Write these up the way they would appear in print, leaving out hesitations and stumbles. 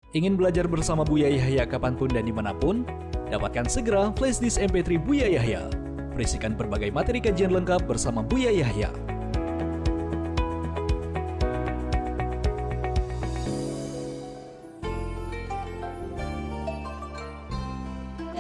Ingin belajar bersama Buya Yahya kapanpun dan dimanapun? Dapatkan segera flashdisk MP3 Buya Yahya. Berisikan berbagai materi kajian lengkap bersama Buya Yahya.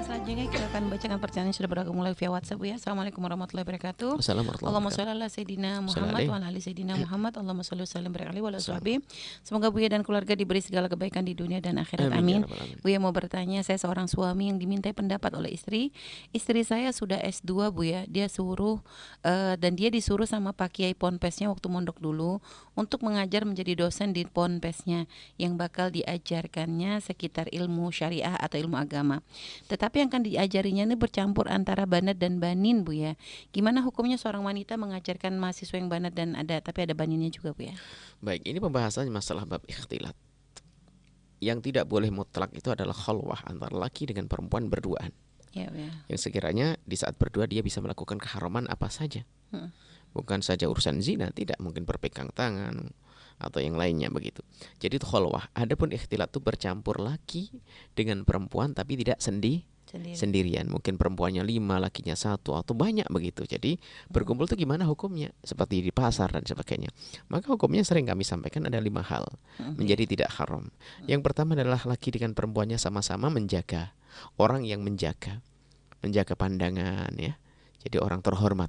Selanjutnya kita akan bacakan pertanyaan yang sudah bergabung live via WhatsApp ya. Assalamualaikum warahmatullahi wabarakatuh. Allahumma sholli ala sayyidina Muhammad wa ala ali sayyidina Muhammad. Allahumma sholli wa sallim barik alaihi wa ala sahbihi. Semoga Buya dan keluarga diberi segala kebaikan di dunia dan akhirat. Amin. Buya mau bertanya, saya seorang suami yang dimintai pendapat oleh istri. Istri saya sudah S2 Buya. Dia suruh dan dia disuruh sama Pak Kiai Ponpesnya waktu mondok dulu untuk mengajar menjadi dosen di Ponpesnya yang bakal diajarkannya sekitar ilmu syariah atau ilmu agama. Tetapi yang akan diajarinya ini bercampur antara banat dan banin Bu ya. Gimana hukumnya seorang wanita mengajarkan mahasiswa yang banat dan tapi ada baninnya juga Bu ya? Baik, ini pembahasannya masalah bab ikhtilat. Yang tidak boleh mutlak itu adalah khalwah antara laki dengan perempuan berduaan. Ya, ya. Yang sekiranya di saat berdua dia bisa melakukan keharaman apa saja. Bukan saja urusan zina, tidak mungkin berpegang tangan atau yang lainnya begitu. Jadi itu khalwah. Adapun ikhtilat itu bercampur laki dengan perempuan tapi tidak sendirian. Mungkin perempuannya 5, lakinya 1 atau banyak begitu. Jadi berkumpul itu gimana hukumnya? Seperti di pasar dan sebagainya. Maka hukumnya sering kami sampaikan ada 5 hal menjadi tidak haram. Yang pertama adalah laki dengan perempuannya sama-sama menjaga. Orang yang menjaga pandangan ya. Jadi orang terhormat.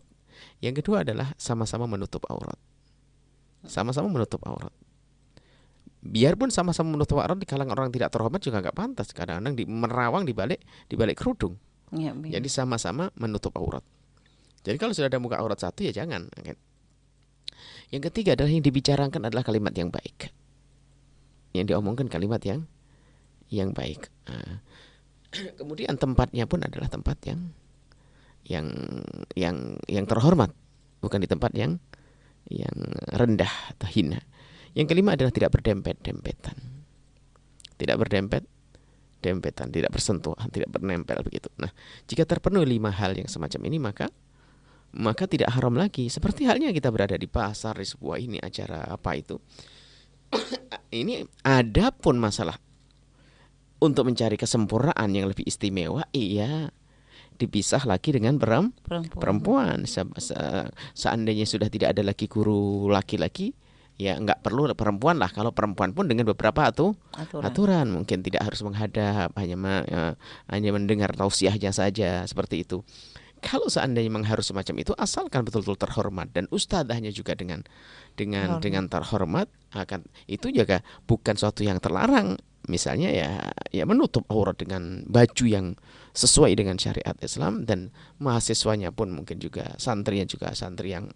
Yang kedua adalah sama-sama menutup aurat. Sama-sama menutup aurat. Biarpun sama-sama menutup aurat di kalangan orang tidak terhormat juga nggak pantas. Kadang-kadang menerawang di balik kerudung. Ya, jadi sama-sama menutup aurat. Jadi kalau sudah ada muka aurat satu ya jangan. Yang ketiga adalah yang dibicarakan adalah kalimat yang baik. Yang diomongkan kalimat yang baik. Kemudian tempatnya pun adalah tempat yang terhormat, bukan di tempat yang rendah atau hina. Yang kelima adalah tidak berdempet-dempetan. Tidak berdempet-dempetan, tidak bersentuhan, tidak bernempel begitu. Nah, jika terpenuhi 5 hal yang semacam ini maka tidak haram lagi. Seperti halnya kita berada di pasar, di sebuah acara apa itu. Ini adapun masalah untuk mencari kesempurnaan yang lebih istimewa, iya dipisah laki dengan perempuan. Seandainya sudah tidak ada lagi guru laki-laki, ya nggak perlu perempuan lah. Kalau perempuan pun dengan beberapa aturan. Mungkin tidak harus menghadap, hanya mendengar tausiahnya saja seperti itu. Kalau seandainya memang harus semacam itu, asalkan betul-betul terhormat dan ustadzahnya juga dengan terhormat, akan itu juga bukan suatu yang terlarang. Misalnya ya menutup aurat dengan baju yang sesuai dengan syariat Islam, dan mahasiswanya pun mungkin juga santri yang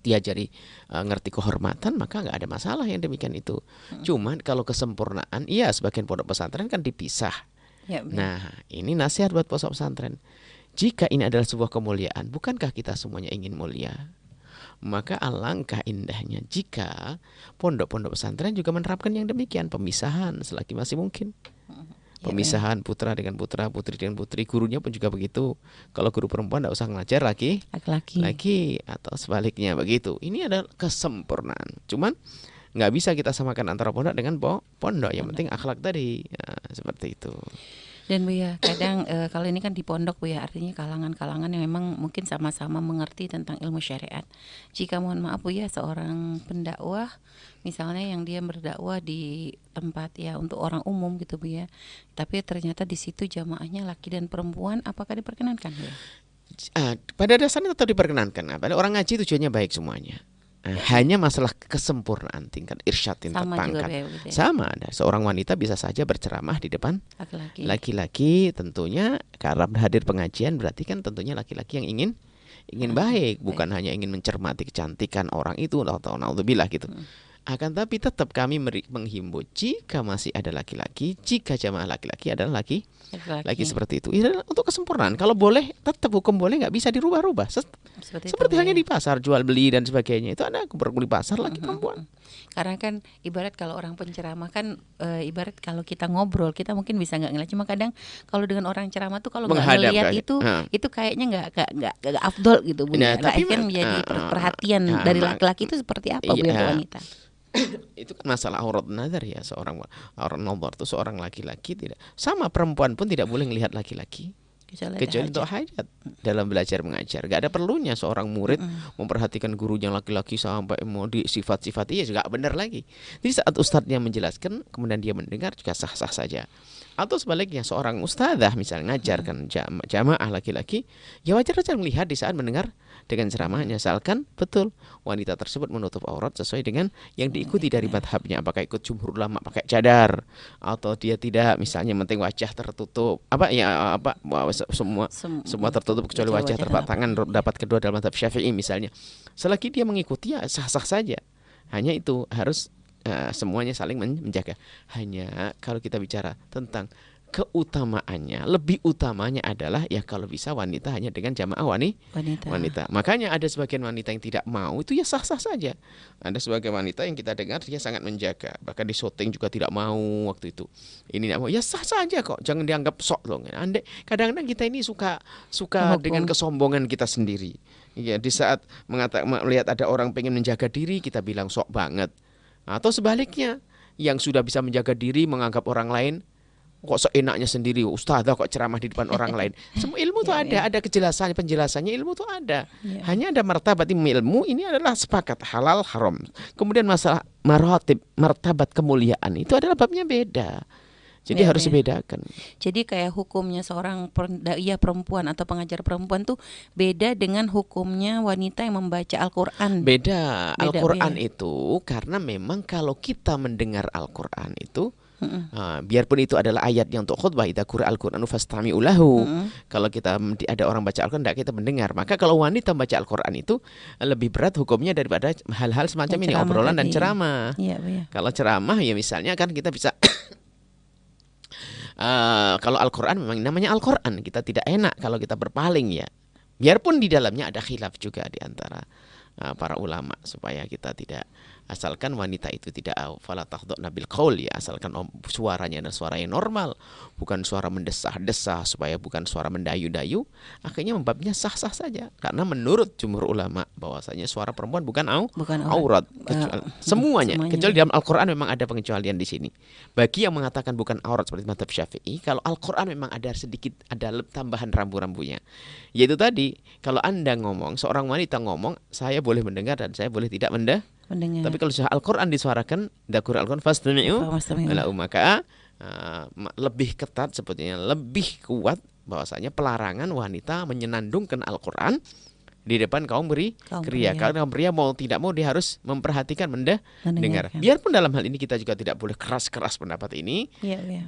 diajari ngerti kehormatan, maka nggak ada masalah yang demikian itu. Cuman kalau kesempurnaan, iya sebagian pondok pesantren kan dipisah. Ya, nah ini nasihat buat pondok pesantren. Jika ini adalah sebuah kemuliaan, bukankah kita semuanya ingin mulia? Maka alangkah indahnya jika pondok-pondok pesantren juga menerapkan yang demikian, pemisahan selagi masih mungkin. Pemisahan putra dengan putra, putri dengan putri, gurunya pun juga begitu. Kalau guru perempuan tidak usah ngajar laki-laki atau sebaliknya begitu. Ini adalah kesempurnaan. Cuman nggak bisa kita samakan antara pondok dengan pondok. Yang penting akhlak tadi, seperti itu. Dan Bu ya, kadang kalau ini kan di pondok Bu ya, artinya kalangan-kalangan yang memang mungkin sama-sama mengerti tentang ilmu syariat. Jika mohon maaf Bu ya, seorang pendakwah misalnya yang dia berdakwah di tempat ya untuk orang umum gitu Bu ya, tapi ternyata di situ jamaahnya laki dan perempuan, apakah diperkenankan Bu ya? Pada dasarnya tetap diperkenankan. Pada orang ngaji tujuannya baik semuanya. Hanya masalah kesempurnaan tingkat irsyad tingkat pangkat. Sama ada. Seorang wanita bisa saja berceramah di depan laki-laki, tentunya karena hadir pengajian berarti kan tentunya laki-laki yang ingin baik, bukan hanya ingin mencermati kecantikan orang itu atau naudzubillah gitu. Akan tapi tetap kami menghimbau jika masih ada laki-laki, jika jamaah laki-laki adalah laki seperti itu. Ini untuk kesempurnaan. Kalau boleh, tetap hukum boleh, nggak bisa dirubah-rubah. Seperti halnya di pasar jual beli dan sebagainya, itu ada berkumpul di pasar laki perempuan. Karena kan ibarat kalau orang penceramah kan ibarat kalau kita ngobrol kita mungkin bisa nggak ngeliat, cuma kadang kalau dengan orang ceramah tuh kalau nggak ngeliat itu kayaknya nggak afdol gitu Bu. Nah, tapi kan menjadi perhatian dari laki-laki itu seperti apa Bu untuk wanita? Itu kan masalah aurat nazar ya, seorang aurat nazar itu seorang laki-laki tidak sama, perempuan pun tidak boleh melihat laki-laki kecuali untuk hajat dalam belajar mengajar. Gak ada perlunya seorang murid memperhatikan gurunya laki-laki sampai mau di sifat-sifat, iya juga benar lagi. Jadi saat ustadznya menjelaskan kemudian dia mendengar juga sah-sah saja. Atau sebaliknya seorang ustadzah misalnya ngajarkan jamaah laki-laki, ya wajar saja melihat di saat mendengar dengan ceramahnya, asalkan betul wanita tersebut menutup aurat sesuai dengan yang diikuti dari madhabnya. Apakah ikut jumhur ulama pakai cadar, atau dia tidak, misalnya penting wajah tertutup, semua tertutup kecuali wajah, telapak tangan, dapat kedua dalam madhab Syafi'i misalnya. Selagi dia mengikuti ya sah-sah saja. Hanya itu harus semuanya saling menjaga. Hanya kalau kita bicara tentang keutamaannya, lebih utamanya adalah ya kalau bisa wanita hanya dengan jamaah wanita. Makanya ada sebagian wanita yang tidak mau, itu ya sah-sah saja. Ada sebagian wanita yang kita dengar dia sangat menjaga, bahkan di syuting juga tidak mau waktu itu. Ini tidak mau, ya sah saja kok, jangan dianggap sok loh. Andai kadang-kadang kita ini suka dengan kesombongan kita sendiri. Ya, di saat melihat ada orang pengen menjaga diri, kita bilang sok banget. Atau sebaliknya, yang sudah bisa menjaga diri menganggap orang lain kok seenaknya sendiri, ustadzah kok ceramah di depan orang lain. Semua ilmu tuh ada kejelasannya, penjelasannya ilmu tuh ada. Hanya ada martabat ilmu, ini adalah sepakat halal haram. Kemudian masalah martabat kemuliaan itu adalah babnya beda. Jadi harus dibedakan. Jadi kayak hukumnya seorang daiyah perempuan atau pengajar perempuan tuh beda dengan hukumnya wanita yang membaca Al-Qur'an. Beda. Al-Qur'an itu karena memang kalau kita mendengar Al-Qur'an itu biarpun itu adalah ayatnya untuk khutbah, idza quri'al Qur'anu fastami'u lahu. Kalau kita ada orang baca Al-Qur'an tidak kita mendengar. Maka kalau wanita membaca Al-Qur'an itu lebih berat hukumnya daripada hal-hal semacam ini, obrolan dan ceramah. Kalau ceramah ya misalnya kan kita bisa kalau Al-Qur'an memang namanya Al-Qur'an, kita tidak enak kalau kita berpaling ya. Biarpun di dalamnya ada khilaf juga di antara para ulama supaya kita tidak, asalkan wanita itu tidak fala takhdhna bil qaul ya, asalkan suaranya adalah suara yang normal, bukan suara mendesah-desah, supaya bukan suara mendayu-dayu, akhirnya membabnya sah-sah saja. Karena menurut jumhur ulama bahwasanya suara perempuan bukan aurat, semuanya. Kecuali dalam Al-Qur'an memang ada pengecualian di sini. Bagi yang mengatakan bukan aurat seperti mazhab Syafi'i, kalau Al-Qur'an memang ada sedikit ada tambahan rambu-rambunya. Yaitu tadi, kalau Anda ngomong, seorang wanita ngomong, saya boleh mendengar dan saya boleh tidak mendengar. Tapi kalau sudah Al-Qur'an disuarakan, dakur Al-Qur'an fastami'u lahu, maka lebih ketat sebetulnya, lebih kuat bahwasanya pelarangan wanita menyenandungkan Al-Qur'an di depan kaum pria. Karena kaum pria mau tidak mau dia harus memperhatikan mendengar. Biarpun dalam hal ini kita juga tidak boleh keras-keras pendapat ini.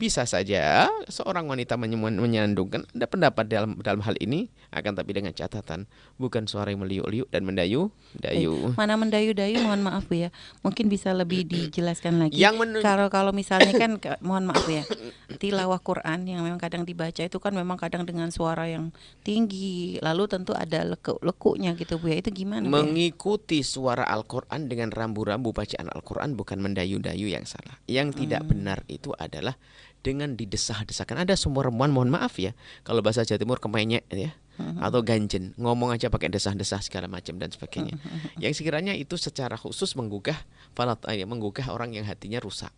Bisa saja seorang wanita menyenandungkan, ada pendapat dalam hal ini, akan tapi dengan catatan bukan suara yang meliuk-liuk dan mendayu-dayu. Mana mendayu-dayu, mohon maaf Bu ya. Mungkin bisa lebih dijelaskan lagi. Kalau misalnya kan mohon maaf ya, tilawah Quran yang memang kadang dibaca itu kan memang kadang dengan suara yang tinggi, lalu tentu ada lekuknya gitu Bu ya. Itu gimana Bu ya? Mengikuti suara Al-Qur'an dengan rambu-rambu bacaan Al-Qur'an bukan mendayu-dayu yang salah. Yang tidak benar itu adalah dengan didesah-desahkan. Ada semua perempuan, mohon maaf ya, kalau bahasa Jawa Timur kemenyek ya, atau ganjen, ngomong aja pakai desah-desah segala macam dan sebagainya. Yang sekiranya itu secara khusus menggugah orang yang hatinya rusak.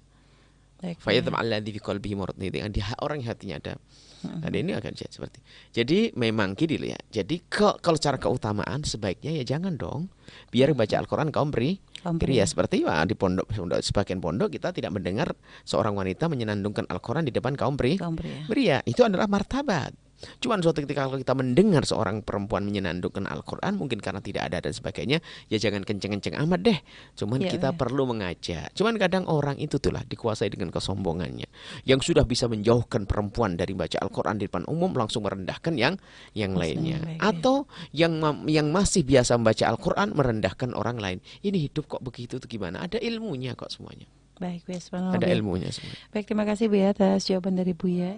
Orang yang hatinya ada. Nah, ini akan seperti. Jadi memang gini loh ya. Jadi kalau cara keutamaan sebaiknya ya jangan dong. Biar baca Al-Qur'an kaum pria. Seperti di pondok, sebagian pondok kita tidak mendengar seorang wanita menyenandungkan Al-Qur'an di depan kaum pria. Itu adalah martabat. Cuman suatu ketika kalau kita mendengar seorang perempuan menyenandungkan Al-Qur'an, mungkin karena tidak ada dan sebagainya, ya jangan kenceng-kenceng amat deh. Cuman kita perlu mengajak. Cuman kadang orang itu tuh lah dikuasai dengan kesombongannya, yang sudah bisa menjauhkan perempuan dari baca Al-Qur'an di depan umum langsung merendahkan yang lainnya. Atau yang masih biasa membaca Al-Qur'an merendahkan orang lain. Ini hidup kok begitu tuh gimana? Ada ilmunya kok semuanya. Baik, ada ilmunya semuanya. Baik, terima kasih Bu ya atas jawaban dari Buya.